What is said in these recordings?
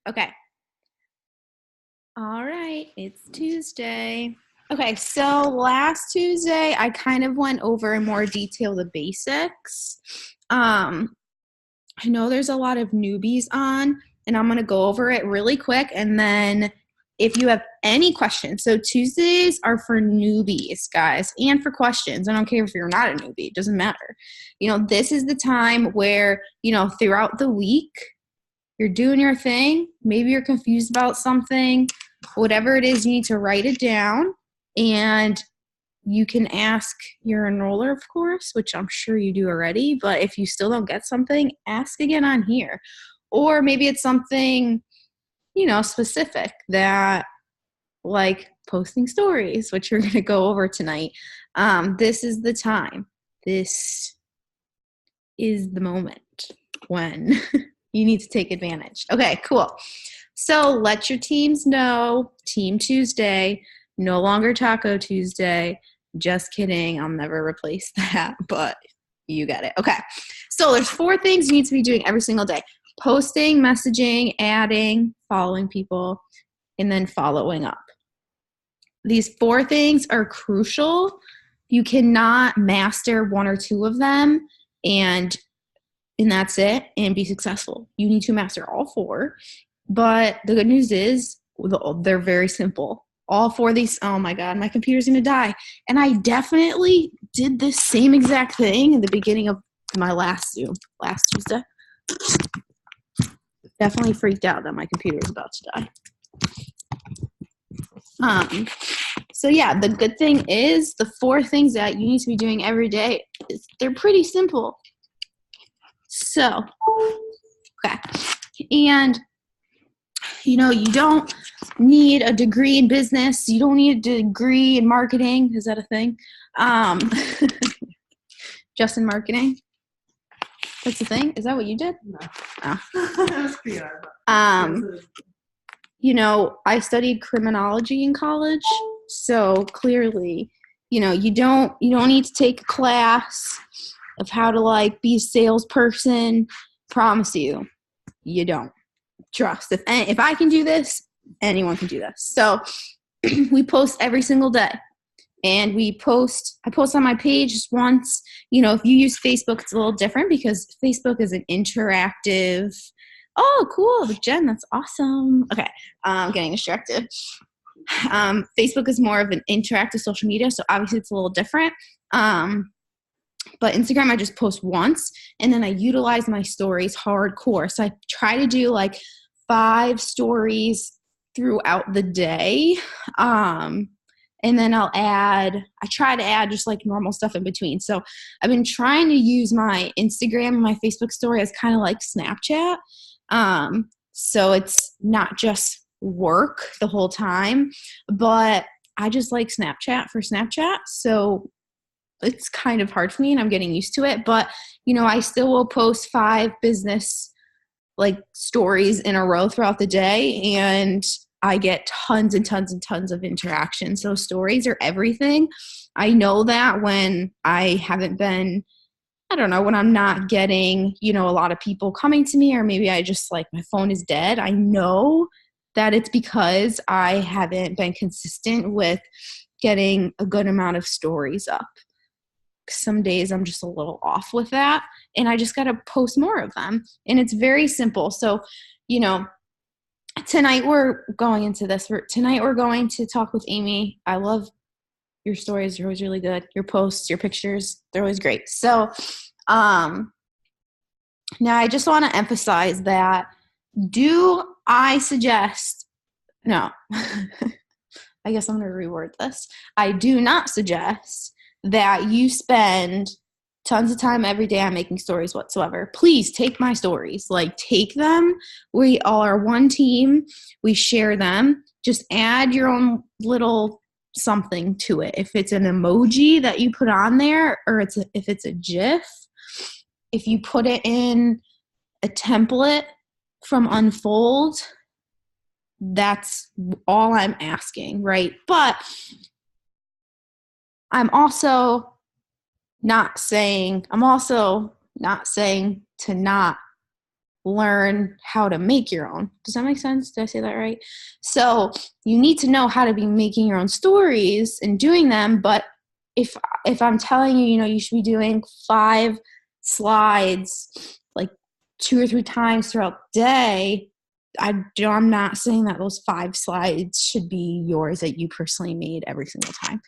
Okay. All right. It's Tuesday. Okay. So last Tuesday, I kind of went over in more detail the basics. I know there's a lot of newbies on, and I'm going to go over it really quick. And then if you have any questions, so Tuesdays are for newbies, guys, and for questions. I don't care if you're not a newbie, it doesn't matter. This is the time where, throughout the week, you're doing your thing. Maybe you're confused about something. Whatever it is, you need to write it down. And you can ask your enroller, of course, which I'm sure you do already. But if you still don't get something, ask again on here. Or maybe it's something, specific that, like posting stories, which we're going to go over tonight. This is the time. This is the moment when you need to take advantage. Okay, cool. So let your teams know, Team Tuesday, no longer Taco Tuesday. Just kidding. I'll never replace that, but you get it. Okay. So there's 4 things you need to be doing every single day. Posting, messaging, adding, following people, and then following up. These 4 things are crucial. You cannot master 1 or 2 of them and that's it and be successful. You need to master all 4. But the good news is they're very simple. All 4 of these, oh my God, my computer's going to die. And I definitely did this same exact thing in the beginning of my last Zoom, last Tuesday. Definitely freaked out that my computer was about to die. So yeah, the good thing is the 4 things that you need to be doing every day, they're pretty simple. So, okay. And you don't need a degree in business. You don't need a degree in marketing. Is that a thing? Just in marketing? That's the thing? Is that what you did? No. Oh. I studied criminology in college. So clearly, you don't need to take a class of how to be a salesperson. Promise you don't. Trust. If I can do this, anyone can do this. So we post every single day. And I post on my page just once. If you use Facebook, it's a little different because Facebook is an interactive. Oh, cool. Jen, that's awesome. Okay. I'm getting distracted. Facebook is more of an interactive social media. So obviously it's a little different. But Instagram, I just post once and then I utilize my stories hardcore. So I try to do 5 stories throughout the day. And then I try to add just normal stuff in between. So I've been trying to use my Instagram and my Facebook story as kind of like Snapchat. So it's not just work the whole time, but I just like Snapchat for Snapchat. So it's kind of hard for me and I'm getting used to it, but I still will post 5 business stories in a row throughout the day and I get tons and tons and tons of interaction. So stories are everything. I know that when I haven't been, when I'm not getting, a lot of people coming to me, or maybe I just my phone is dead. I know that it's because I haven't been consistent with getting a good amount of stories up. Some days I'm just a little off with that and I just got to post more of them. And it's very simple. So, tonight we're going into this. Tonight we're going to talk with Amy. I love your stories. They're always really good. Your posts, your pictures, they're always great. So now I just want to emphasize that no, I guess I'm going to reword this. I do not suggest that you spend tons of time every day on making stories whatsoever. Please take my stories. Take them. We all are one team. We share them. Just add your own little something to it. If it's an emoji that you put on there, or if it's a GIF, if you put it in a template from Unfold, that's all I'm asking, right? But I'm also not saying to not learn how to make your own. Does that make sense? Did I say that right? So you need to know how to be making your own stories and doing them. But if I'm telling you, you should be doing 5 slides like 2 or 3 times throughout the day, I'm not saying that those 5 slides should be yours that you personally made every single time,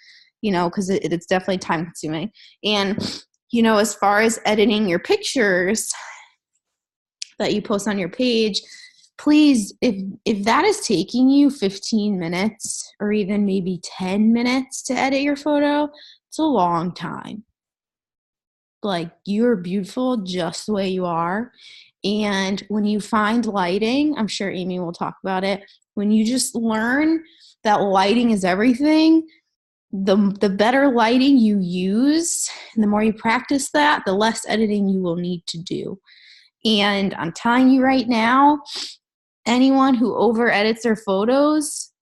because it's definitely time consuming. And, as far as editing your pictures that you post on your page, please, if that is taking you 15 minutes or even maybe 10 minutes to edit your photo, it's a long time. Like, you're beautiful just the way you are. And when you find lighting, I'm sure Amy will talk about it, when you just learn that lighting is everything, the better lighting you use, and the more you practice that, the less editing you will need to do. And I'm telling you right now, anyone who over edits their photos,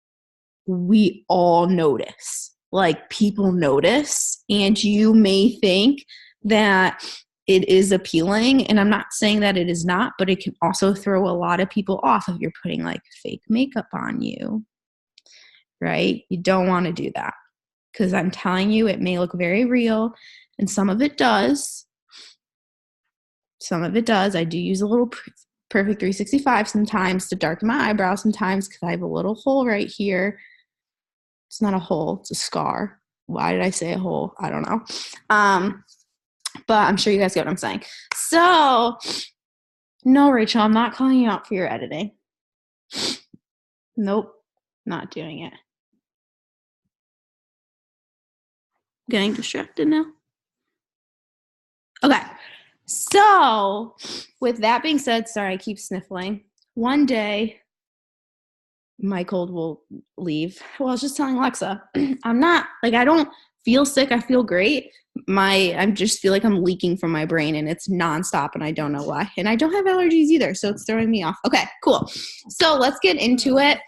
we all notice. Like, people notice, and you may think that it is appealing, and I'm not saying that it is not, but it can also throw a lot of people off if you're putting like fake makeup on you, right? You don't want to do that, because I'm telling you, it may look very real, and some of it does. I do use a little Perfect 365 sometimes to darken my eyebrows sometimes, because I have a little hole right here. It's not a hole, it's a scar. Why did I say a hole? I don't know. But I'm sure you guys get what I'm saying. So, no, Rachel, I'm not calling you out for your editing. Nope, not doing it. Getting distracted now? Okay, so with that being said, sorry, I keep sniffling. One day, my cold will leave. Well, I was just telling Alexa, I don't feel sick. I feel great. I just feel like I'm leaking from my brain, and it's nonstop, and I don't know why. And I don't have allergies either, so it's throwing me off. Okay, cool. So let's get into it.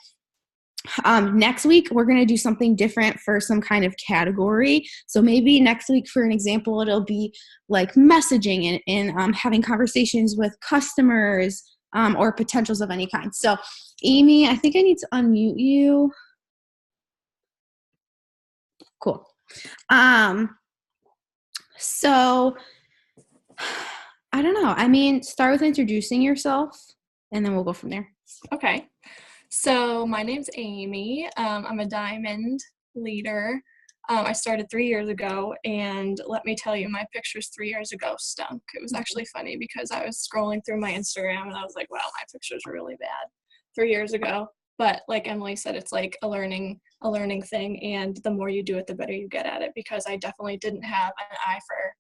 Next week, we're going to do something different for some kind of category. So maybe next week, for an example, it'll be like messaging and having conversations with customers or potentials of any kind. So Amy, I think I need to unmute you. Cool. So I don't know. I mean, start with introducing yourself, and then we'll go from there. Okay. So my name's Amy. I'm a diamond leader. I started 3 years ago, and let me tell you, my pictures 3 years ago stunk. It was actually funny because I was scrolling through my Instagram and I was like, wow, my pictures are really bad 3 years ago. But like Emily said, it's like a learning thing, and the more you do it, the better you get at it, because I definitely didn't have an eye for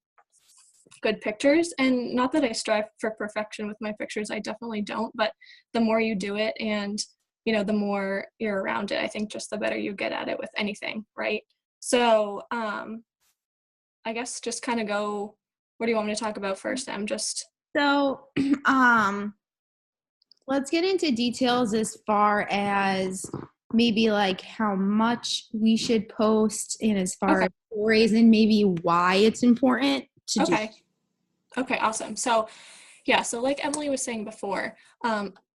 good pictures. And not that I strive for perfection with my pictures, I definitely don't, but the more you do it and the more you're around it, I think just the better you get at it with anything, right? So I guess just kind of go, what do you want me to talk about first? So let's get into details as far as maybe like how much we should post, and as far as stories, and maybe why it's important to do. Okay, awesome. So yeah, so like Emily was saying before,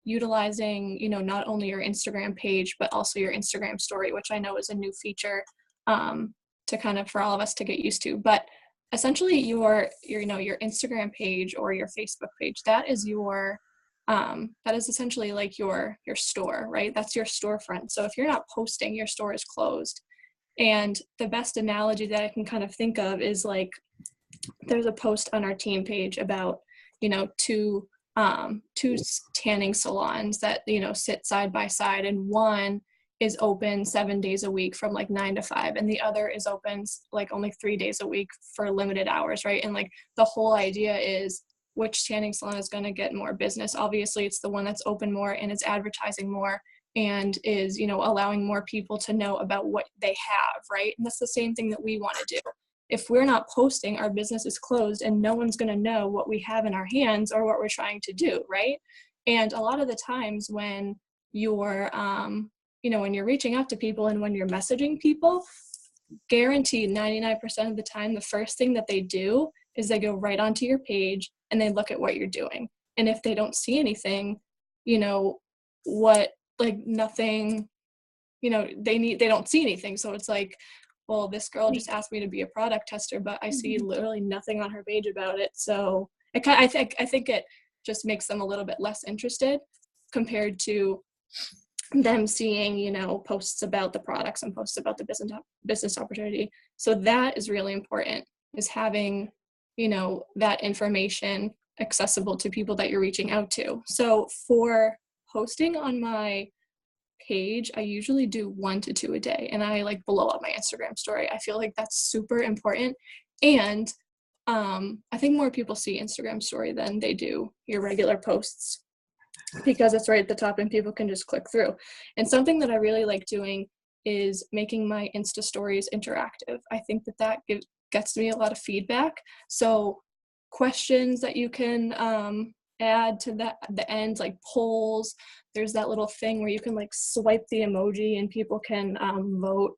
utilizing, not only your Instagram page, but also your Instagram story, which I know is a new feature to kind of for all of us to get used to. But essentially your Instagram page or your Facebook page, that is essentially like your store, right? That's your storefront. So if you're not posting, your store is closed. And the best analogy that I can kind of think of is like, there's a post on our team page about, two tanning salons that, sit side by side, and one is open 7 days a week from like 9 to 5, and the other is open like only 3 days a week for limited hours, right? And like the whole idea is, which tanning salon is going to get more business? Obviously, it's the one that's open more and is advertising more and is, allowing more people to know about what they have, right? And that's the same thing that we want to do. If we're not posting, our business is closed and no one's going to know what we have in our hands or what we're trying to do, right? And a lot of the times when you're, when you're reaching out to people and when you're messaging people, guaranteed 99% of the time, the first thing that they do is they go right onto your page and they look at what you're doing. And if they don't see anything, you know, what, like nothing, you know, they don't see anything. So it's like, well, this girl just asked me to be a product tester, but I see literally nothing on her page about it. So I think it just makes them a little bit less interested compared to them seeing, you know, posts about the products and posts about the business opportunity. So that is really important, is having, you know, that information accessible to people that you're reaching out to. So for posting on my page, I usually do 1 to 2 a day, and I like blow up my Instagram story. I feel like that's super important. And I think more people see Instagram story than they do your regular posts, because it's right at the top and people can just click through. And something that I really like doing is making my Insta stories interactive. I think that gets me a lot of feedback. So questions that you can add to the end, like polls. There's that little thing where you can like swipe the emoji and people can vote.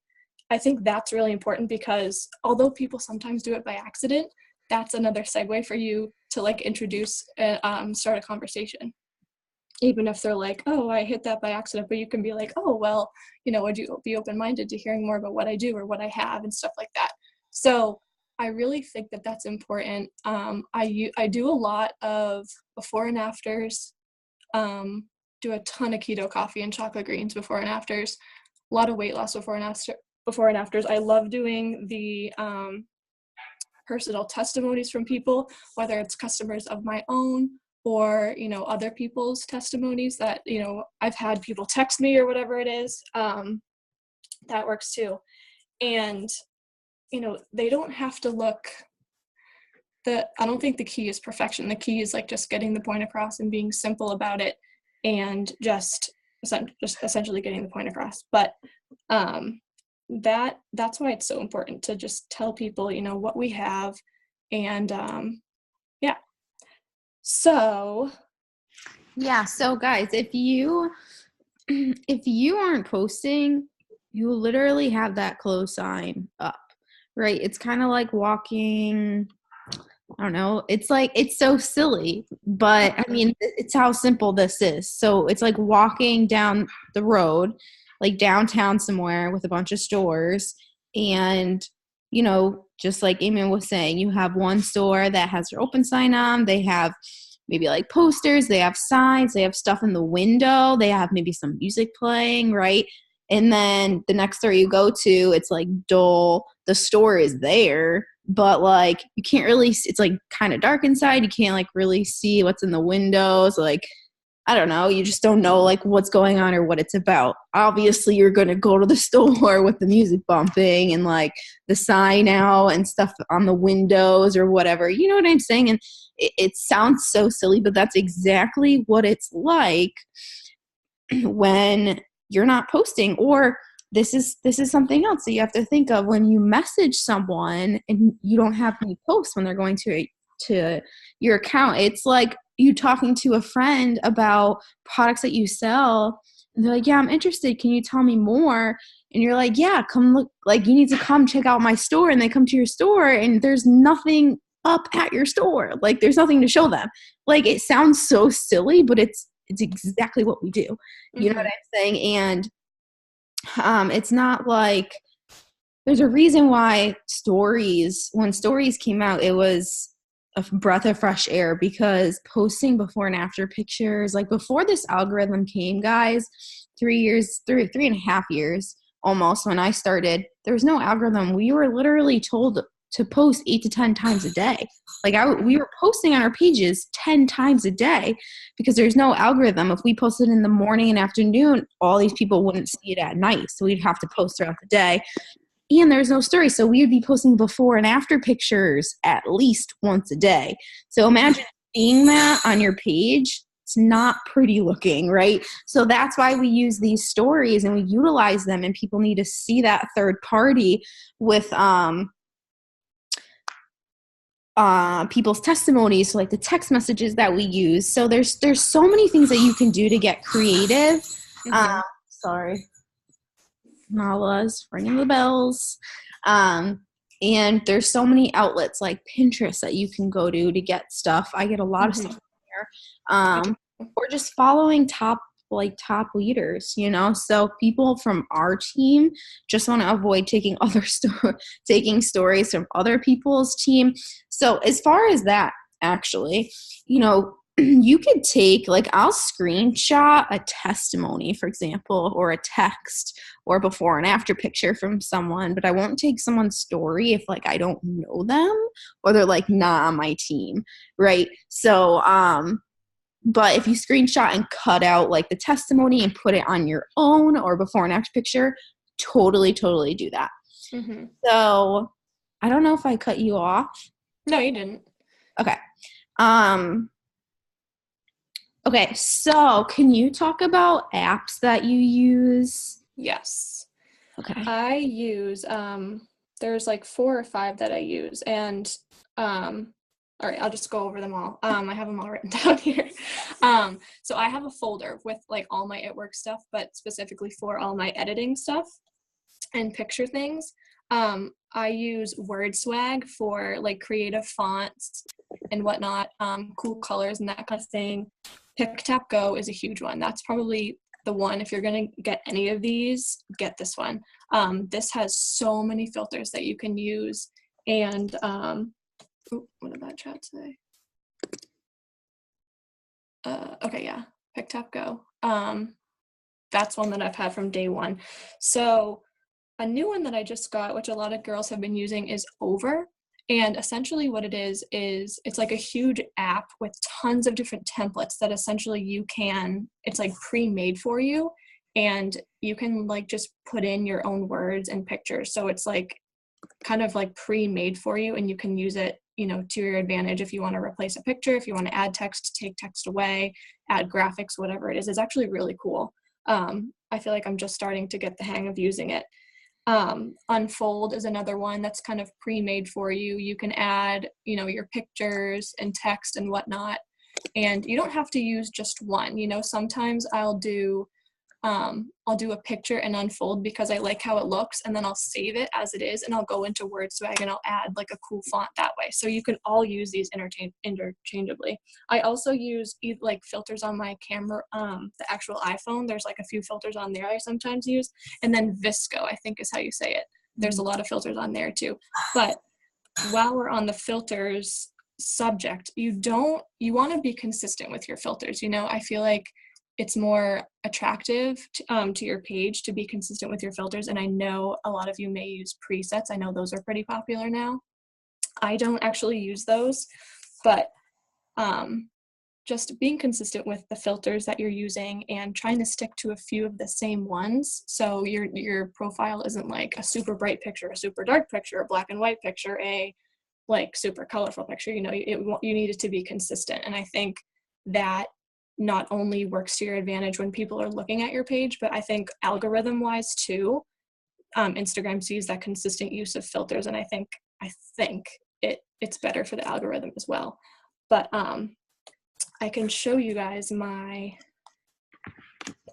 I think that's really important, because although people sometimes do it by accident, that's another segue for you to like introduce and start a conversation. Even if they're like, oh, I hit that by accident, but you can be like, oh, well, you know, would you be open-minded to hearing more about what I do or what I have and stuff like that. So I really think that that's important. I do a lot of before and afters, do a ton of keto coffee and chocolate greens before and afters, a lot of weight loss before and afters. I love doing the personal testimonies from people, whether it's customers of my own or, you know, other people's testimonies that, you know, I've had people text me or whatever it is. That works too. And, you know, they don't have to look, I don't think the key is perfection. The key is like just getting the point across and being simple about it, and just essentially getting the point across. But that's why it's so important to just tell people, you know, what we have. And yeah. So guys, if you aren't posting, you literally have that close sign up, right? It's kind of like walking, I don't know, it's so silly, but I mean, it's how simple this is. So it's like walking down the road, like downtown somewhere with a bunch of stores, and, you know, just like Eamon was saying, you have one store that has their open sign on, they have maybe like posters, they have signs, they have stuff in the window, they have maybe some music playing, right? And then the next store you go to, it's like dull. The store is there, but like you can't really, it's like kind of dark inside. You can't like really see what's in the windows. Like, I don't know. You just don't know like what's going on or what it's about. Obviously, you're going to go to the store with the music bumping and like the sign out and stuff on the windows or whatever. You know what I'm saying? And it sounds so silly, but that's exactly what it's like when you're not posting. Or this is something else that you have to think of when you message someone and you don't have any posts when they're going to your account. It's like you talking to a friend about products that you sell, and they're like, yeah, I'm interested, can you tell me more? And you're like, yeah, come look, like you need to come check out my store. And they come to your store and there's nothing up at your store, like there's nothing to show them. Like, it sounds so silly, but it's exactly what we do. You know what I'm saying? And it's not like, there's a reason why when stories came out, it was a breath of fresh air, because posting before and after pictures, like before this algorithm came, guys, 3.5 years almost, when I started, there was no algorithm. We were literally told to post 8 to 10 times a day. Like we were posting on our pages 10 times a day because there's no algorithm. If we posted in the morning and afternoon, all these people wouldn't see it at night. So we'd have to post throughout the day. And there's no story. So we would be posting before and after pictures at least once a day. So imagine seeing that on your page. It's not pretty looking, right? So that's why we use these stories and we utilize them, and people need to see that third party with people's testimonies, so like the text messages that we use. So there's so many things that you can do to get creative. Sorry. Nala's ringing the bells. And there's so many outlets like Pinterest that you can go to get stuff. I get a lot of stuff or just following top leaders, so people from our team just want to avoid taking taking stories from other people's team. So as far as that, actually, you could take, I'll screenshot a testimony, for example, or a text or before and after picture from someone, but I won't take someone's story if I don't know them or they're not on my team, right? So but if you screenshot and cut out the testimony and put it on your own or before and after picture, totally do that. Mm-hmm. So I don't know if I cut you off. No, you didn't. Okay. Okay, so can you talk about apps that you use? Yes. Okay. I use, there's 4 or 5 that I use, and all right, I'll just go over them all. I have them all written down here. So I have a folder with all my at work stuff, but specifically for all my editing stuff and picture things. I use WordSwag for creative fonts and whatnot, cool colors and that kind of thing. PicTapGo is a huge one. That's probably the one. If you're going to get any of these, get this one. This has so many filters that you can use. And what did that chat say? Okay, yeah, PicTapGo. That's one that I've had from day one. So a new one that I just got, which a lot of girls have been using, is Over. And essentially what it is it's a huge app with tons of different templates that essentially it's pre-made for you, and you can just put in your own words and pictures. So it's kind of pre-made for you, and you can use it, to your advantage if you want to replace a picture, if you want to add text, take text away, add graphics, whatever it is. It's actually really cool. I feel like I'm just starting to get the hang of using it. Unfold is another one that's kind of pre-made for you. You can add, your pictures and text and whatnot, and you don't have to use just one. Sometimes I'll do a picture and Unfold because I like how it looks, and then I'll save it as it is, and I'll go into WordSwag and I'll add a cool font that way. So you can all use these interchangeably. I also use filters on my camera, the actual iPhone. There's a few filters on there I sometimes use, and then Visco, I think is how you say it. There's a lot of filters on there too. But while we're on the filters subject, you want to be consistent with your filters. I feel like it's more attractive to your page to be consistent with your filters. And I know a lot of you may use presets. I know those are pretty popular now. I don't actually use those, but just being consistent with the filters that you're using and trying to stick to a few of the same ones. So your profile isn't a super bright picture, a super dark picture, a black and white picture, a super colorful picture. You need it to be consistent. And I think that not only works to your advantage when people are looking at your page, but I think algorithm wise too, Instagram sees that consistent use of filters, and I think it's better for the algorithm as well. But I can show you guys my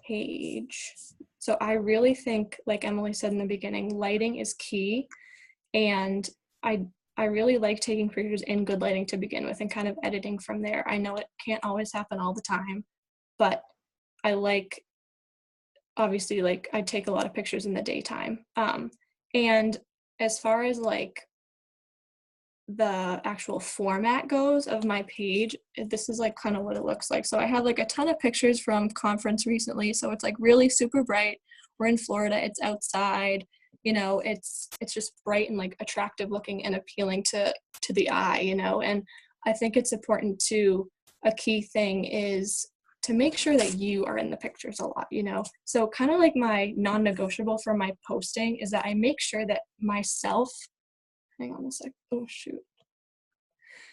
page. So I really think, like Emily said in the beginning, lighting is key, and I really like taking pictures in good lighting to begin with and kind of editing from there. I know it can't always happen all the time, but I obviously I take a lot of pictures in the daytime. And as far as the actual format goes of my page, this is kind of what it looks like. So I have a ton of pictures from conference recently. So it's really super bright. We're in Florida, it's outside. It's just bright and attractive looking and appealing to the eye, and I think it's important to, a key thing is to make sure that you are in the pictures a lot, so kind of my non-negotiable for my posting is that I make sure that myself, hang on a sec, oh shoot.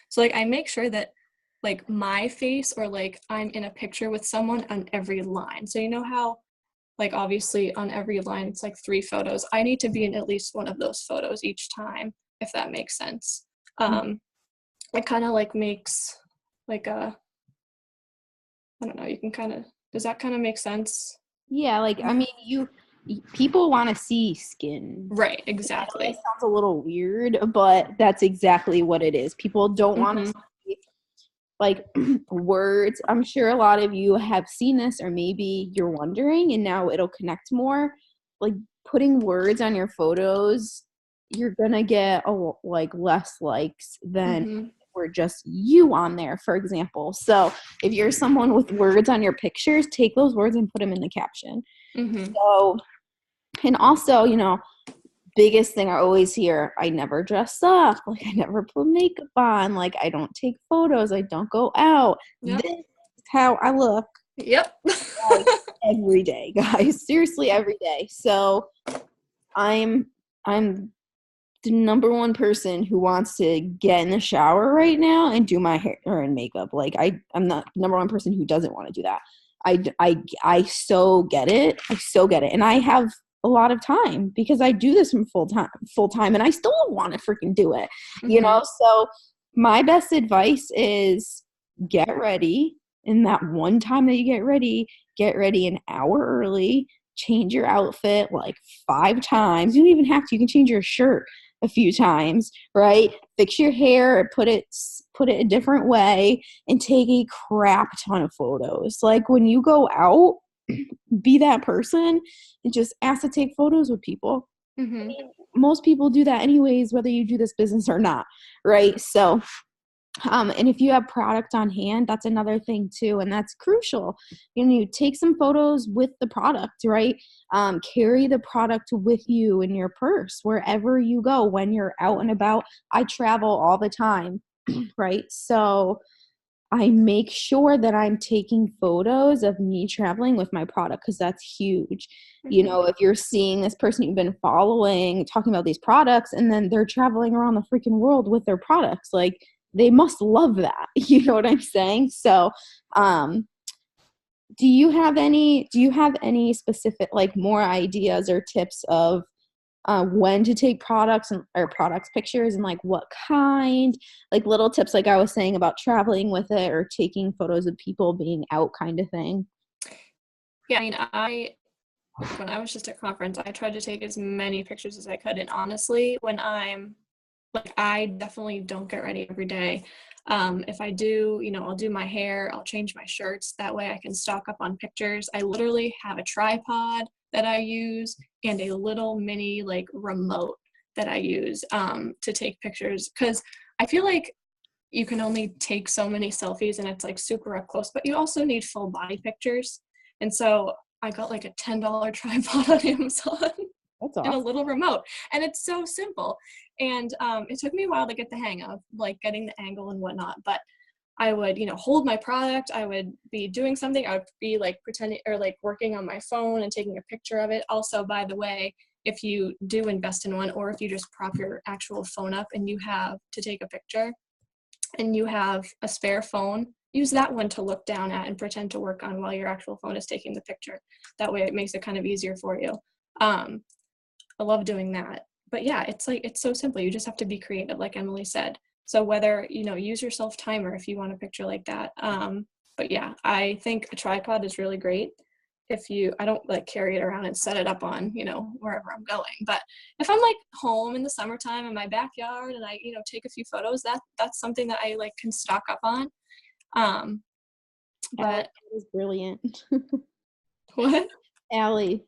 So I make sure that my face or I'm in a picture with someone on every line. So how obviously on every line it's 3 photos. I need to be in at least one of those photos each time, if that makes sense. It kind of makes a, I don't know, you can kind of, does that kind of make sense? Yeah, I mean, people want to see skin. Right, exactly. It sounds a little weird, but that's exactly what it is. People don't want to see like words. I'm sure a lot of you have seen this, or maybe you're wondering, and now it'll connect more. Like putting words on your photos, you're gonna get like less likes than Mm-hmm. were just you on there, for example. So if you're someone with words on your pictures, take those words and put them in the caption. Mm-hmm. So, and also, biggest thing I always hear, I never dress up, like I never put makeup on, like I don't take photos, I don't go out. Yep. This is how I look Yep. like every day, guys. Seriously, every day. So I'm the number one person who wants to get in the shower right now and do my hair and makeup. Like I'm not number one person who doesn't want to do that. I so get it. I so get it. And I have a lot of time because I do this from full time and I still don't want to freaking do it. Mm-hmm. So my best advice is get ready. And that one time that you get ready an hour early, change your outfit like 5 times. You don't even have to. You can change your shirt a few times, right? Fix your hair, put it a different way, and take a crap ton of photos. Like when you go out, be that person and just ask to take photos with people. I Mm-hmm. mean, most people do that anyways, whether you do this business or not, right? So and if you have product on hand, that's another thing too, and that's crucial. You take some photos with the product, right? Carry the product with you in your purse wherever you go when you're out and about. I travel all the time, right? So I make sure that I'm taking photos of me traveling with my product because that's huge. Mm-hmm. If you're seeing this person you've been following talking about these products and then they're traveling around the freaking world with their products, like they must love that. You know what I'm saying? So, do you have any specific like more ideas or tips of when to take products or products pictures and like what kind, like little tips like I was saying about traveling with it or taking photos of people being out kind of thing? Yeah, I mean, when I was just at conference, I tried to take as many pictures as I could. And honestly, when I'm like, I definitely don't get ready every day. If I do, I'll do my hair, I'll change my shirts. That way I can stock up on pictures. I literally have a tripod that I use and a little mini like remote that I use to take pictures. Because I feel like you can only take so many selfies and it's like super up close, but you also need full body pictures. And so I got like a $10 tripod on Amazon That's and a awesome. little remote. And it's so simple. And it took me a while to get the hang of like getting the angle and whatnot, but I would, hold my product. I would be doing something. I would be like pretending or like working on my phone and taking a picture of it. Also, by the way, if you do invest in one or if you just prop your actual phone up and you have to take a picture and you have a spare phone, use that one to look down at and pretend to work on while your actual phone is taking the picture. That way it makes it kind of easier for you. I love doing that. But yeah, it's so simple. You just have to be creative, like Emily said. So whether, use your self timer if you want a picture like that. But yeah, I think a tripod is really great. I don't like carry it around and set it up on, wherever I'm going. But if I'm like home in the summertime in my backyard and I, take a few photos, that's something that I like can stock up on. Um, Allie, but that is brilliant. what? Allie,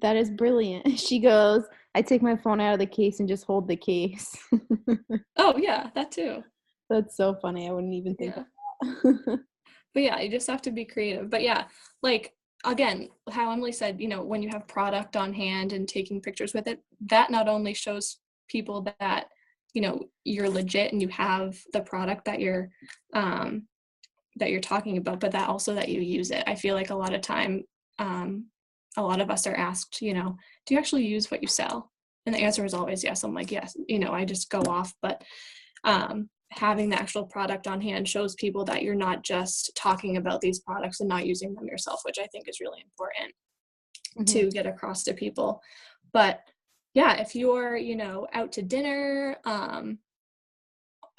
that is brilliant. She goes, I take my phone out of the case and just hold the case. Oh yeah, that too. That's so funny. I wouldn't even think of Yeah. that. But yeah, you just have to be creative. But yeah, like again, how Emily said, when you have product on hand and taking pictures with it, that not only shows people that, you're legit and you have the product that you're talking about, but that also that you use it. I feel like a lot of time, a lot of us are asked, do you actually use what you sell? And the answer is always yes. I'm like, yes, I just go off. But having the actual product on hand shows people that you're not just talking about these products and not using them yourself, which I think is really important Mhm. to get across to people. But yeah, if you're, out to dinner,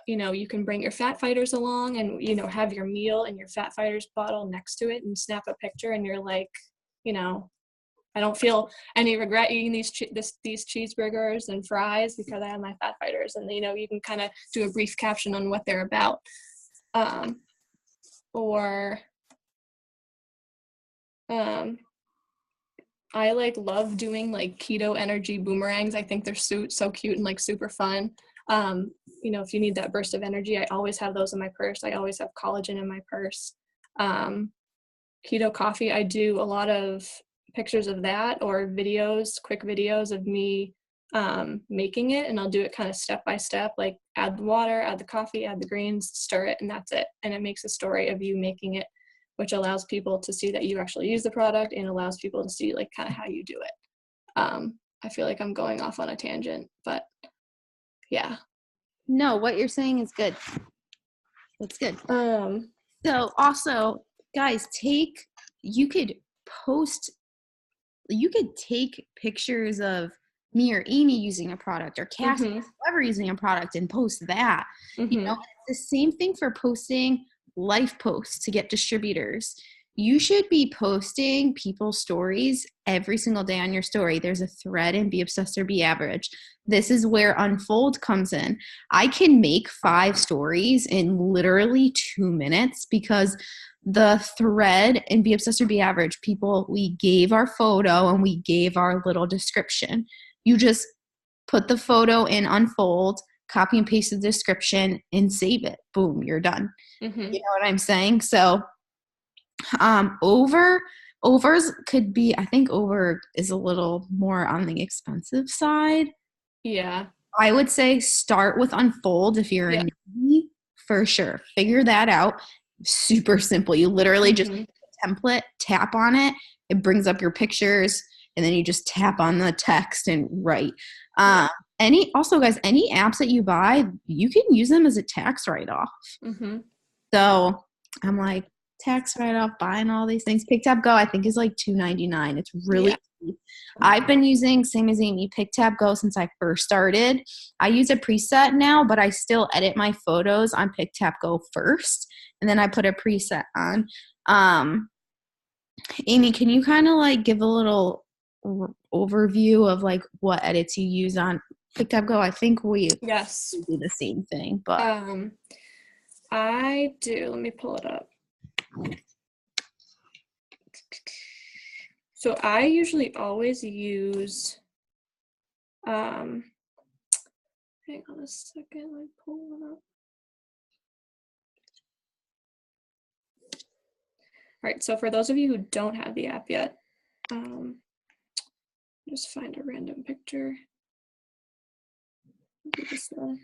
you can bring your fat fighters along and, have your meal and your fat fighters bottle next to it and snap a picture and you're like, I don't feel any regret eating these cheeseburgers and fries because I have my fat fighters, and you can kind of do a brief caption on what they're about. Um, or um, I like love doing like keto energy boomerangs. I think they're so cute and like super fun. If you need that burst of energy, I always have those in my purse. I always have collagen in my purse. Um, Keto coffee, I do a lot of pictures of that or videos, quick videos of me making it, and I'll do it kind of step by step, like add the water, add the coffee, add the greens, stir it, and that's it. And it makes a story of you making it, which allows people to see that you actually use the product and allows people to see like kind of how you do it. I feel like I'm going off on a tangent, but yeah. No, what you're saying is good. That's good. Um, So also, guys, you could post, you could take pictures of me or Amy using a product or Cass, mm-hmm, whoever using a product and post that. mm-hmm, It's the same thing for posting life posts to get distributors. You should be posting people's stories every single day on your story. There's a thread in Be Obsessed or Be Average. This is where Unfold comes in. I can make 5 stories in literally 2 minutes because the thread in Be Obsessed or Be Average, people, we gave our photo and we gave our little description. You just put the photo in Unfold, copy and paste the description, and save it. Boom, you're done. mm-hmm. You know what I'm saying? So overs could be, I think over is a little more on the expensive side. Yeah. I would say start with Unfold if you're Yeah. a newbie, for sure. Figure that out. Super simple. You literally just Mm-hmm. template, tap on it, it brings up your pictures, and then you just tap on the text and write. Yeah. Any apps that you buy, you can use them as a tax write-off. Mm-hmm. So I'm like, tax write-off, buying all these things. PickTab Go, I think, is like $2.99. It's really Yeah. cheap. I've been using, same as Amy, PickTab Go since I first started. I use a preset now, but I still edit my photos on PickTab Go first, and then I put a preset on. Amy, can you kind of like give a little overview of like what edits you use on PickTab Go? I think we Yes. do the same thing, but I do. Let me pull it up. So I usually always use, hang on a second, let me pull it up. All right, so for those of you who don't have the app yet, just find a random picture. This one.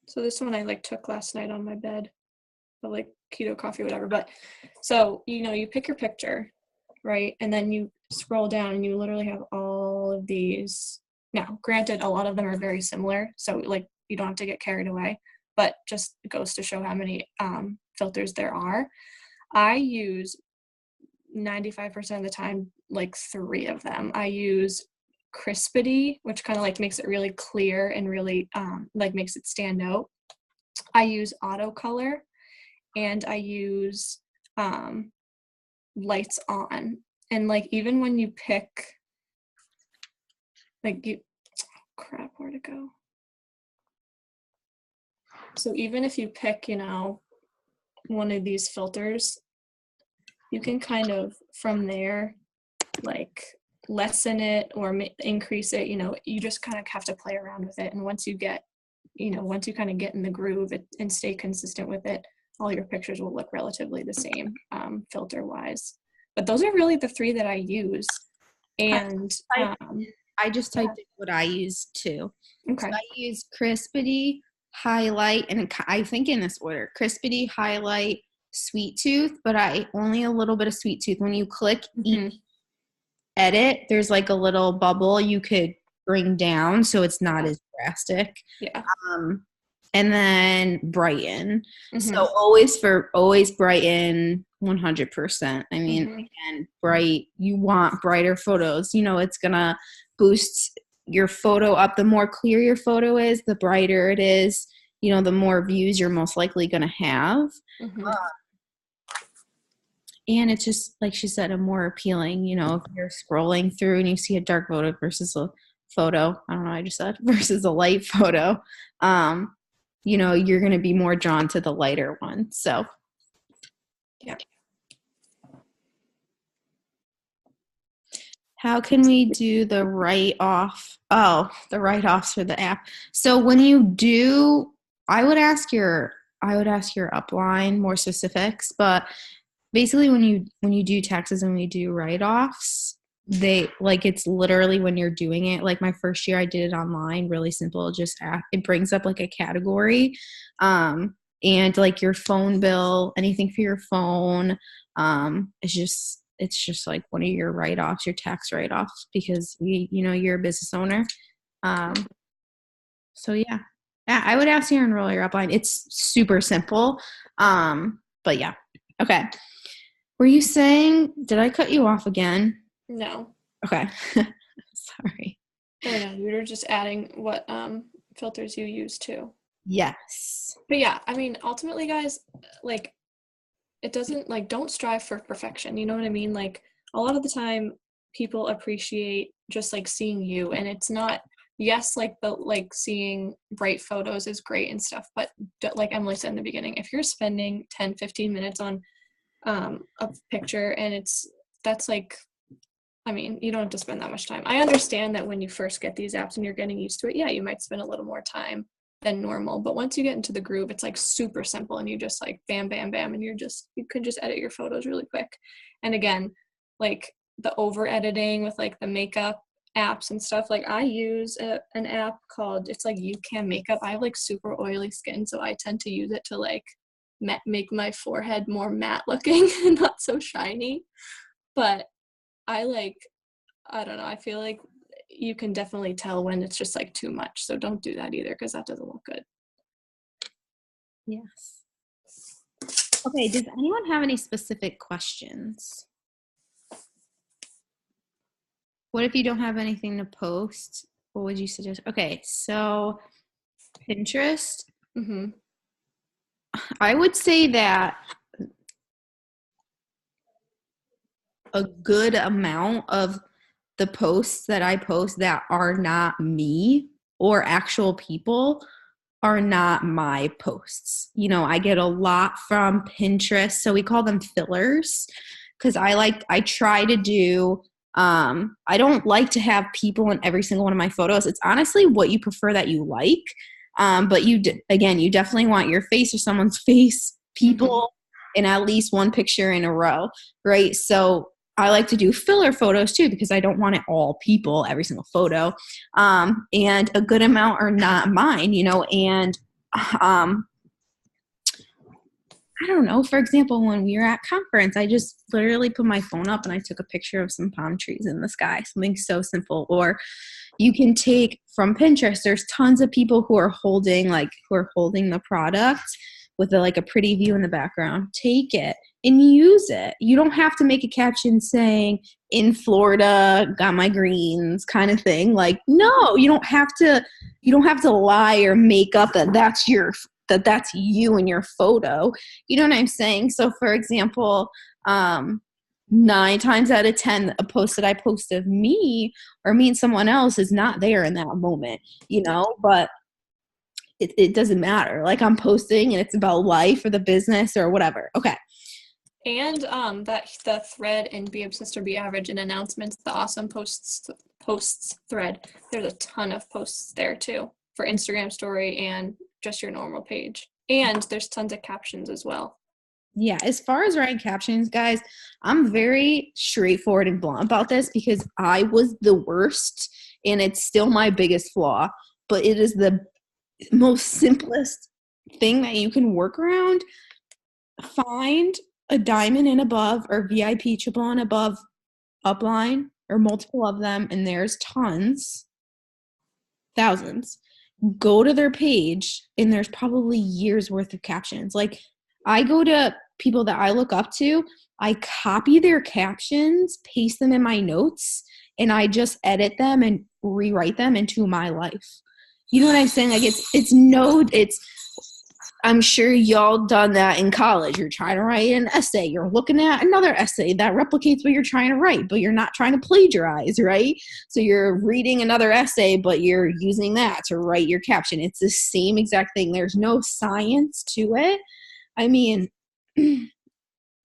So this one I like took last night on my bed, but like keto coffee, whatever. But so, you pick your picture, right? And then you scroll down and you literally have all of these. Now, granted, a lot of them are very similar, so like you don't have to get carried away, but just goes to show how many filters there are. I use 95% of the time, like 3 of them. I use crispity, which kind of like makes it really clear and really like makes it stand out. I use auto color, and I use lights on. And like even when you pick, like you, crap, where'd it go? So even if you pick, one of these filters, you can kind of from there like lessen it or increase it. You just kind of have to play around with it. And once you kind of get in the groove and stay consistent with it, all your pictures will look relatively the same filter wise. But those are really the 3 that I use. And I just typed in what I use too. okay. So I use crispity, highlight, and I think in this order: crispity, highlight, sweet tooth, but I only a little bit of sweet tooth. When you click each edit, there's like a little bubble you could bring down so it's not as drastic. Yeah. And then brighten. Mm-hmm. So always brighten 100%. I mean, again, you want brighter photos. It's gonna boost your photo up. The more clear your photo is, the brighter it is. The more views you're most likely gonna have. And it's just, like she said, a more appealing, if you're scrolling through and you see a dark photo versus a photo, I don't know, I just said, versus a light photo. you're going to be more drawn to the lighter one. So Yeah. how can we do the write-off? Oh, the write-offs for the app. So when you do, I would ask your upline more specifics, but basically when you do taxes and we do write-offs, it's literally when you're doing it. Like my first year I did it online, really simple. It brings up like a category, and like your phone bill, anything for your phone. It's just like one of your write-offs, your tax write-offs, because you're a business owner. So yeah, I would ask you to enroll your upline. It's super simple. But yeah, okay. Were you saying? Did I cut you off again? No. Okay. Sorry. Oh no, we were just adding what filters you use too. Yes. But yeah, I mean, ultimately, guys, like, it doesn't, like, don't strive for perfection. You know what I mean? Like, a lot of the time, people appreciate just, like, seeing you. And it's not, yes, like, seeing bright photos is great and stuff. But like Emily said in the beginning, if you're spending 10, 15 minutes on a picture and that's like, I mean, you don't have to spend that much time. I understand that when you first get these apps and you're getting used to it, yeah, you might spend a little more time than normal. But once you get into the groove, it's like super simple and you just like bam, bam, bam. And you can just edit your photos really quick. And again, like the over editing with like the makeup apps and stuff, like I use an app called, it's like YouCam Makeup. I have like super oily skin, so I tend to use it to like make my forehead more matte looking and not so shiny. But I don't know, I feel like you can definitely tell when it's just like too much. So don't do that either, because that doesn't look good. Yes. Okay, does anyone have any specific questions? What if you don't have anything to post? What would you suggest? Okay, so Pinterest. Mm-hmm. I would say that a good amount of the posts that I post that are not me or actual people are not my posts. I get a lot from Pinterest, so we call them fillers, because I try to do, I don't like to have people in every single one of my photos. It's honestly what you prefer that you like. But again, you definitely want your face or someone's face, people in at least one picture in a row, right? So I like to do filler photos too, because I don't want it all people, every single photo. And a good amount are not mine, and I don't know. For example, when we were at conference, I just literally put my phone up and I took a picture of some palm trees in the sky, something so simple. Or you can take from Pinterest, there's tons of people who are holding the product with a pretty view in the background. Take it and use it. You don't have to make a caption saying in Florida, got my greens kind of thing. Like, no, you don't have to lie or make up that's you in your photo. You know what I'm saying? So for example, 9 times out of 10, a post that I post of me or me and someone else is not there in that moment, but it doesn't matter. Like I'm posting and it's about life or the business or whatever. Okay. And that the thread in Be Obsessed or Be Average and announcements, the awesome posts thread, there's a ton of posts there too for Instagram story and just your normal page. And there's tons of captions as well. Yeah, as far as writing captions, guys, I'm very straightforward and blunt about this because I was the worst and it's still my biggest flaw, but it is the most simplest thing that you can work around. Find a diamond and above or VIP triple and above upline or multiple of them, and there's tons, thousands. Go to their page and there's probably years worth of captions. Like I go to people that I look up to, I copy their captions, paste them in my notes, and I just edit them and rewrite them into my life. You know what I'm saying? Like it's I'm sure y'all done that in college. You're trying to write an essay. You're looking at another essay that replicates what you're trying to write, but you're not trying to plagiarize, right? So you're reading another essay, but you're using that to write your caption. It's the same exact thing. There's no science to it. I mean,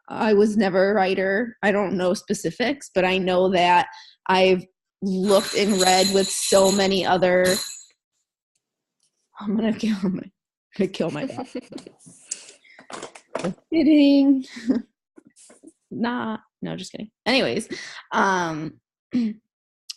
I was never a writer. I don't know specifics, but I know that I've looked and read with so many other. I'm gonna kill my dog. Just kidding. No, just kidding. Anyways,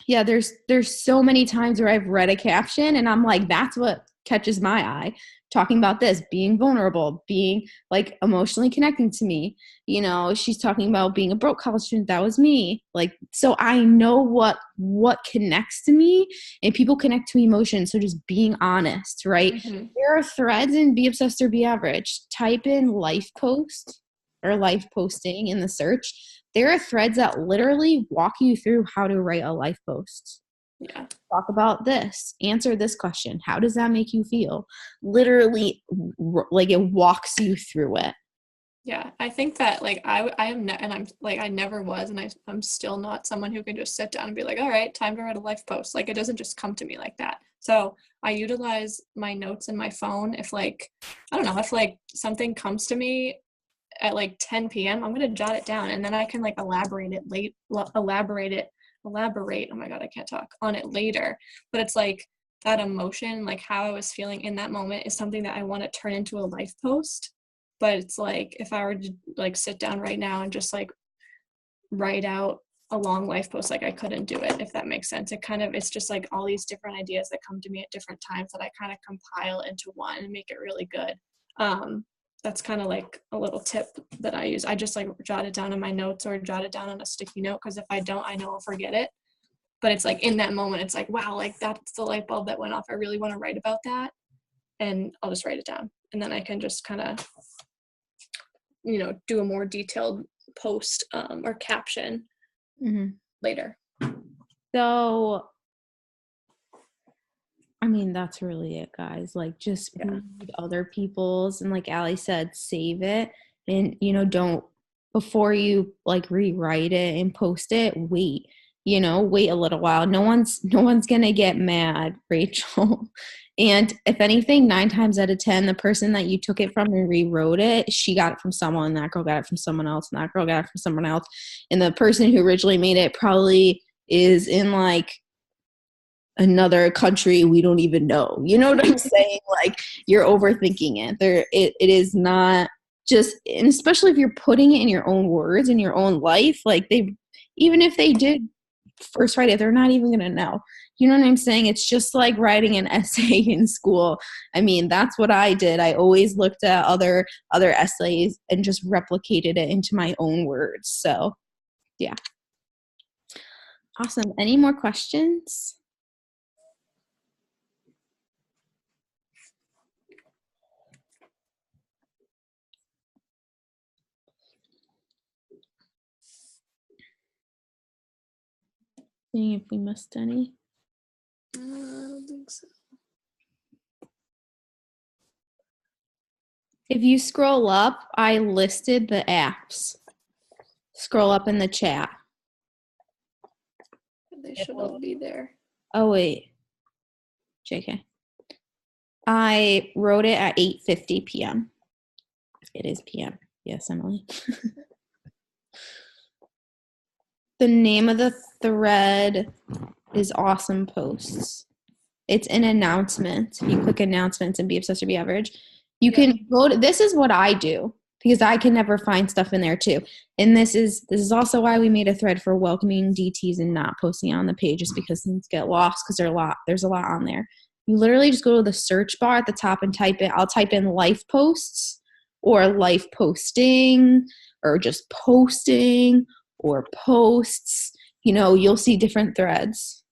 yeah, there's so many times where I've read a caption and I'm like, that's what catches my eye. Talking about this, being vulnerable, being like emotionally connecting to me. You know, she's talking about being a broke college student. That was me. Like, so I know what connects to me, and people connect to emotions. So just being honest, right? Mm-hmm. There are threads in Be Obsessed or Be Average. Type in life post or life posting in the search. There are threads that literally walk you through how to write a life post. Yeah. Talk about this. Answer this question. How does that make you feel? Literally, like it walks you through it. Yeah, I think that like I am and I'm like I never was, and I'm still not someone who can just sit down and be like, all right, time to write a life post. Like it doesn't just come to me like that. So I utilize my notes in my phone. If like I don't know, if like something comes to me at like 10 p.m., I'm gonna jot it down, and then I can like elaborate. Oh my God, I can't talk on it later. But it's like that emotion, like how I was feeling in that moment, is something that I want to turn into a life post. But it's like if I were to like sit down right now and just like write out a long life post, like I couldn't do it, if that makes sense. It's just like all these different ideas that come to me at different times that I kind of compile into one and make it really good. That's kind of like a little tip that I use. I just like jot it down in my notes or jot it down on a sticky note, because if I don't, I know I'll forget it. But it's like in that moment, it's like, wow, like that's the light bulb that went off. I really want to write about that. And I'll just write it down. And then I can just kind of, do a more detailed post or caption later. So, I mean, that's really it, guys. Like, just read other people's, and like Allie said, save it. And, don't, before you like rewrite it and post it, wait a little while. No one's gonna get mad, Rachel. And if anything, 9 times out of 10, the person that you took it from and rewrote it, she got it from someone, that girl got it from someone else, and that girl got it from someone else. And the person who originally made it probably is in like another country we don't even know. You know what I'm saying? Like, you're overthinking it. It is not just, and especially if you're putting it in your own words, in your own life, like even if they did first write it, they're not even going to know. You know what I'm saying? It's just like writing an essay in school. I mean, that's what I did. I always looked at other essays and just replicated it into my own words. So, yeah. Awesome. Any more questions? Seeing if we missed any. I don't think so. If you scroll up, I listed the apps. Scroll up in the chat. They should all be there. Oh, wait. JK. I wrote it at 8:50 p.m. It is p.m. Yes, Emily. The name of the thread is Awesome Posts. It's an announcement. If you click announcements and Be Obsessed or Be Average, you can go to, this is what I do, because I can never find stuff in there too. And this is also why we made a thread for welcoming DTs and not posting on the page, just because things get lost, because there's a lot on there. You literally just go to the search bar at the top and type in, I'll type in life posts or life posting or just posting or posts. You'll see different threads.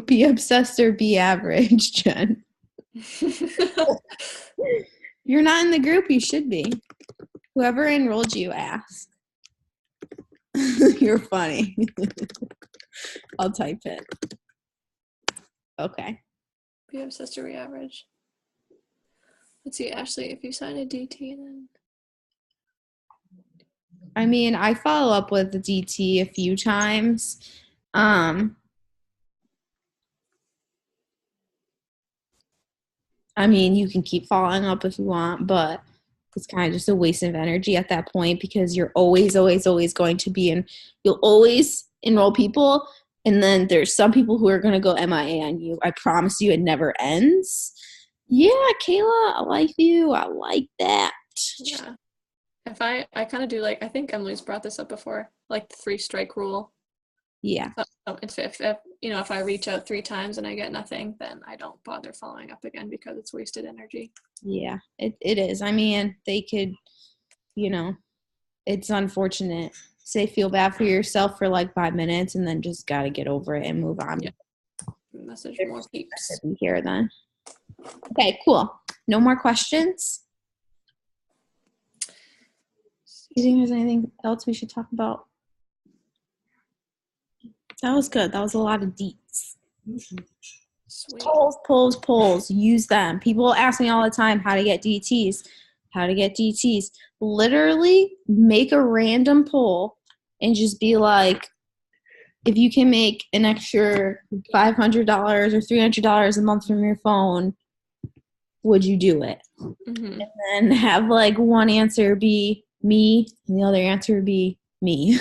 Be obsessed or be average, Jen. You're not in the group, you should be. Whoever enrolled you, ask. You're funny. I'll type it. Okay. Be obsessed to re-average. Let's see, Ashley, if you sign a DT, then I mean, I follow up with the DT a few times. I mean, you can keep following up if you want, but it's kind of just a waste of energy at that point because you're always, always, always going to be in, you'll always enroll people. And then there's some people who are going to go MIA on you. I promise you, it never ends. Yeah, Kayla, I like you. I like that. yeah. If I kind of do like, I think Emily's brought this up before, like the 3-strike rule. Yeah. So if I reach out 3 times and I get nothing, then I don't bother following up again because it's wasted energy. Yeah, it is. I mean, they could, it's unfortunate. Say feel bad for yourself for like 5 minutes and then just got to get over it and move on. Yeah. Message more peeps. Be here then. Okay, cool. No more questions? Do you think there's anything else we should talk about? That was good. That was a lot of deets. Sweet. Polls. Use them. People ask me all the time how to get DTs. Literally make a random poll and just be like, if you can make an extra $500 or $300 a month from your phone, would you do it? Mm-hmm. And then have like one answer be me and the other answer be me.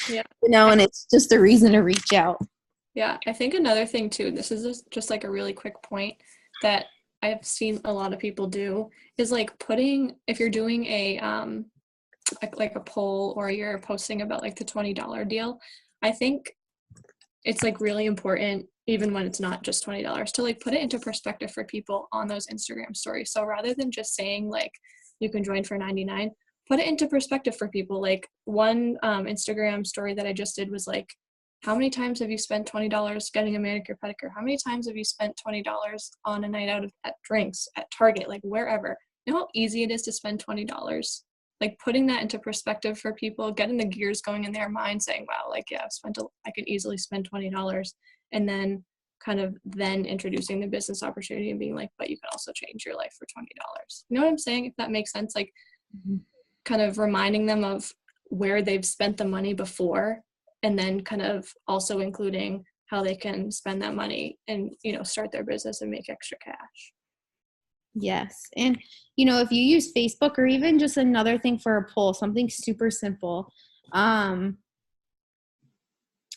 Yeah. And it's just a reason to reach out. Yeah, I think another thing too, this is just like a really quick point that I've seen a lot of people do is like if you're doing a like a poll or you're posting about like the $20 deal, I think it's like really important, even when it's not just $20, to like put it into perspective for people on those Instagram stories. So rather than just saying like you can join for $99, put it into perspective for people. Like one Instagram story that I just did was like, how many times have you spent $20 getting a manicure pedicure? How many times have you spent $20 on a night out at drinks, at Target, like wherever? You know how easy it is to spend $20? Like putting that into perspective for people, getting the gears going in their mind, saying, wow, like, yeah, I could easily spend $20. And then kind of then introducing the business opportunity and being like, but you can also change your life for $20. You know what I'm saying? If that makes sense, like kind of reminding them of where they've spent the money before, and then kind of also including how they can spend that money and, start their business and make extra cash. Yes. And, if you use Facebook or even just another thing for a poll, something super simple,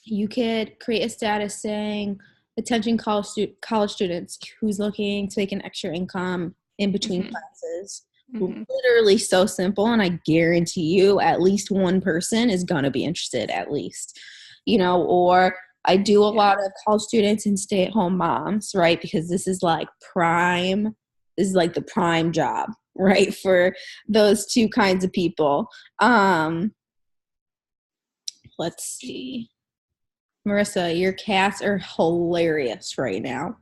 you could create a status saying, attention college students who's looking to make an extra income in between classes. Mm-hmm. Literally so simple, and I guarantee you at least one person is going to be interested at least, or I do a lot of college students and stay-at-home moms, right? Because this is like the prime job, right? For those two kinds of people. Let's see. Marissa, your cats are hilarious right now.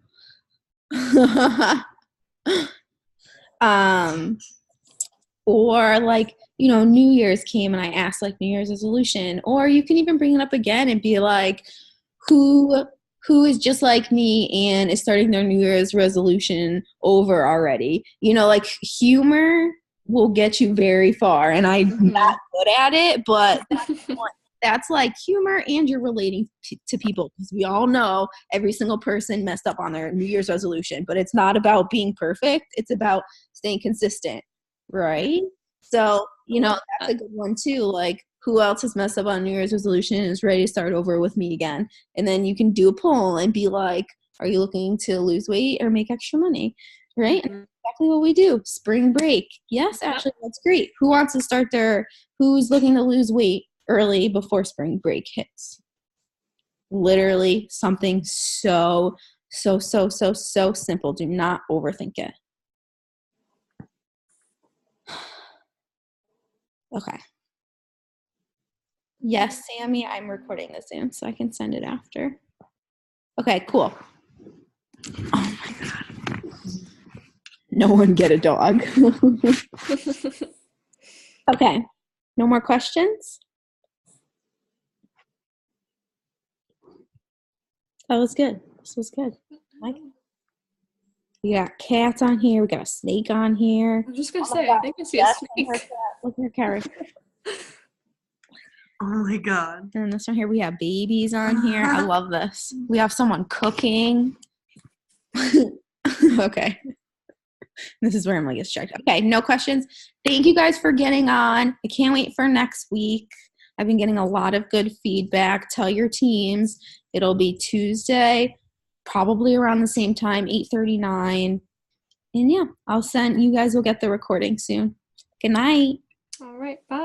Or like, New Year's came and I asked like New Year's resolution, or you can even bring it up again and be like, who is just like me and is starting their New Year's resolution over already? Like humor will get you very far, and I'm not good at it, but that's like humor, and you're relating to people, because we all know every single person messed up on their New Year's resolution, but it's not about being perfect. It's about staying consistent, right? So, that's a good one too. Like, who else has messed up on New Year's resolution and is ready to start over with me again? And then you can do a poll and be like, are you looking to lose weight or make extra money? Right? And that's exactly what we do. Spring break. Yes, actually, that's great. Who's looking to lose weight early before spring break hits? Literally something so simple. Do not overthink it. Okay. Yes, Sammy, I'm recording this in so I can send it after. Okay, cool. Oh my God. No one get a dog. Okay. No more questions? That was good. This was good. We got cats on here. We got a snake on here. I was just gonna Oh my say, I God, think I see a Jess and her snake. cat. Look at her cat. Oh my God. And this one here, we have babies on here. I love this. We have someone cooking. Okay. This is where Emily gets checked. Okay, no questions. Thank you guys for getting on. I can't wait for next week. I've been getting a lot of good feedback. Tell your teams. It'll be Tuesday, probably around the same time, 8:39. And yeah, I'll send, you guys will get the recording soon. Good night. All right, bye.